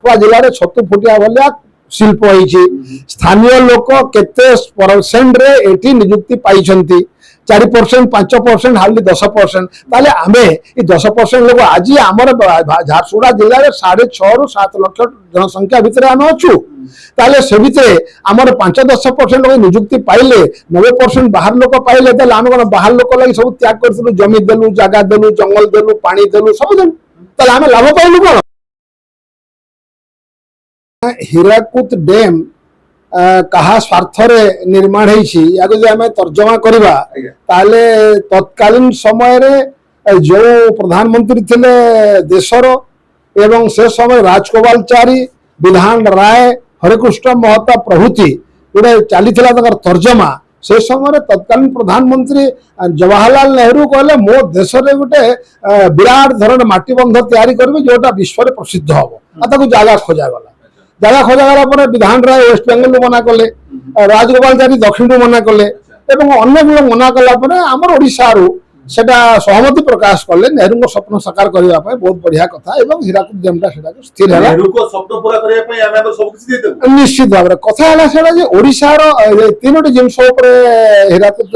जिले में छतु फुटिया भाया शिल्प होती स्थानीय लोक केते परसेंट रे एठी नियुक्ति पाई 4% 5% हार्डली 10%। ताले आमे 10% लोग आज आमर झारसुगुड़ा जिले में 6.5 ରୁ 7 लाख जनसंख्या भितर आम अच्छु ताले से भितर आमर 5-10% लोग नियुक्ति पाइले 90% बाहर लोक पाइले ताले आम कौन बाहर लोक लगी सब त्याग करूँ जमी देलु जगह देलु जंगल देलु पानी देलु सब देलु ताले आम लाभ पाइलु कौन। हीराकुद डैम कहा स्वार्थ निर्माण होमें तर्जमा करवा ताले तत्कालीन समय रे जो प्रधानमंत्री थिले देशर एवं से समय राजगोपालाचारी विधान राय हरिकृष्ण महता प्रभृति गोटे चली तर्जमा से समय तत्कालीन प्रधानमंत्री जवाहरलाल नेहरू कहले मो देश रे गोटे विराट धरण माटीबंध तैयारी करबे जोटा विश्व में प्रसिद्ध हम जगह खोजागला जगह खोजागला विधान राय वेस्ट बेंगल मना कले राजगोपालाचारी दक्षिण मना कले अन्य लोग मना कला आमर ओडिशा सेटा सहमति प्रकाश कले नेहरू स्वप्न साकार करने बहुत बढ़िया कथा हीराकुद डैमटा स्थिर है निश्चित भाव कथा है ओडिशार 3टी जिनस हीराकुद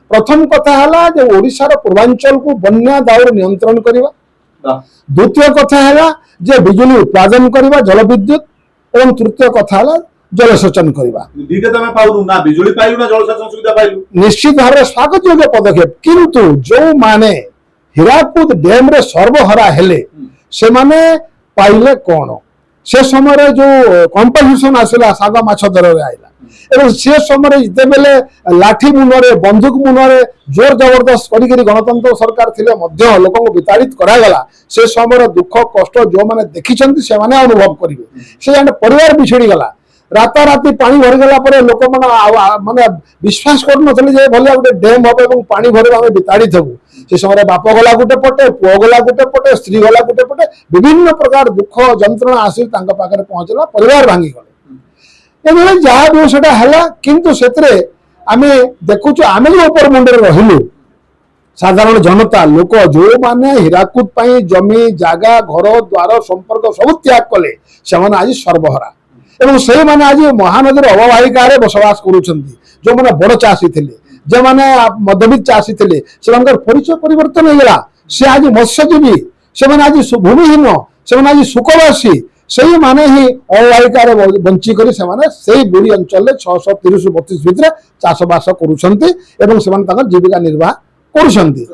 प्रथम कथा है ओडिशार पूर्वांचल को बन्या दाउर नियंत्रण करवा द्वितीय कथा है जे बिजुली उत्पादन करवा जल विद्युत और तृतीय कथा है जलसेचन करवा निश्चित भाव स्वागत योग्य पदक्षेप किंतु जो माने हीराकुद डैम रे सर्वहरा हेले से माने पाइले कौन से समय जो कंपनसेशन आसला साग माछ दर आईला एवं से समय जिते बेले लाठी मुनरे बंदूक मुनरे जोर जबरदस्त करी गणतंत्र सरकार थिले मध्य लोक विताड़ित करागला से समय दुख कष्ट जो माने देखिछंती से माने अनुभव करिवे से परिवार बिछड़ी गला राताराति पानी भरीगला लोक मैंने विश्वास कर गोटे डैम हम और पानी भर आम विताड़ित हूँ से समय बाप गला गोटे पटे पुओ गला गोटे पटे स्त्री गला गोटे पटे विभिन्न प्रकार दुख जंत्रणा आसी पाखे पहुंचला परिवार भांगी गले जहाँ भी है किंतु से आम देखु आम जो उपर मुंडे रहिलु साधारण जनता लोक जो माने हीराकुद जमी जगह घर द्वार संपर्क सब त्याग कले से आज सर्वहरा एवं से माने आज महानदी अववाहिका बसवास करुछंती जो माने बड़ चाषी थिले जे माने मध्यवित्त चाषी थिले से परिचय परिवर्तन हो गला से आज मत्स्यजीवी से माने आज भूमिहीन से माने आज सुखवासी से माने ही अववाहिका बंची करी से माने सेही बुरी अंचल 630-32 भितर चाषबास करुछंती एवं से माने ताकर जीविका निर्वाह करुछंती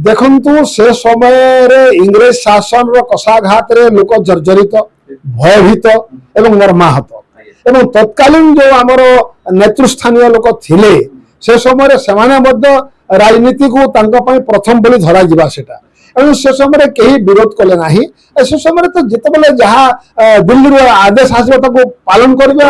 देखु से समय इंग्रेज शासन कषाघात लोक जर्जरित भयभीत एवं मर्माहत एवं तत्कालीन जो आमर नेतृस्थानीय लोक थिले से समय से राजनीति को प्रथम बोली धरा जिबा सेटा से समय कहीं विरोध कले ना से समय तो जिते बेले जहाँ दिल्ली आदेश आसो पालन करवा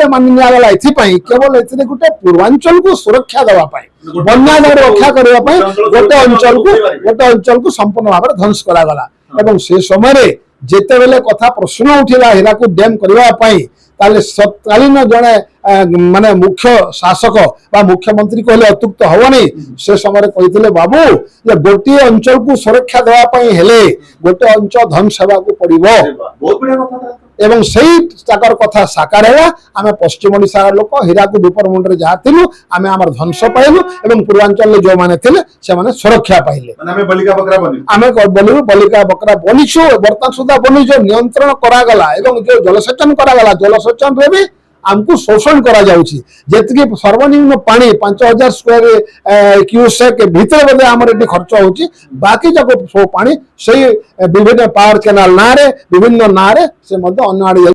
मानिगला एपाई केवल ए गोटे पूर्वांचल को सुरक्षा देवाई बन्या रक्षा करने गोटे अंचल को संपूर्ण भाव ध्वंस करागला एवं से समय जिते बेले कथा प्रश्न उठिला हीराकुद डैम करने तत्कालीन जड़े माने मुख्य शासक बा मुख्यमंत्री कहले अत्युक्त हवनी से समय कहते बाबू जे गोटे अंचल को सुरक्षा देवाई हेले गोटे अंचल ध्वंस होगा पड़ो एवं सही ताकर कथा साकार है आम पश्चिम ओडिशार लोक हीराकुद उपर मुंडे जहाँ थिलु आम आम ध्वंस पाइलु एवं पूर्वांचल जो माने थिले से माने सुरक्षा पाइले आम बलिका बकरा बनीचु बर्तमान सुधा बनीचु नियंत्रण करागला एवं जो जलसेचन करागला जलसेचन रे भी आमको शोषण करा जाउछि जेतकी सर्वनिम्न पानी 5000 स्क्वायर क्यूसेक भीतर बदे आमर एटी खर्च होछि बाकी जको पानी सही विभिन्न पावर कैनाल नारे विभिन्न नारे से मध्य अन्य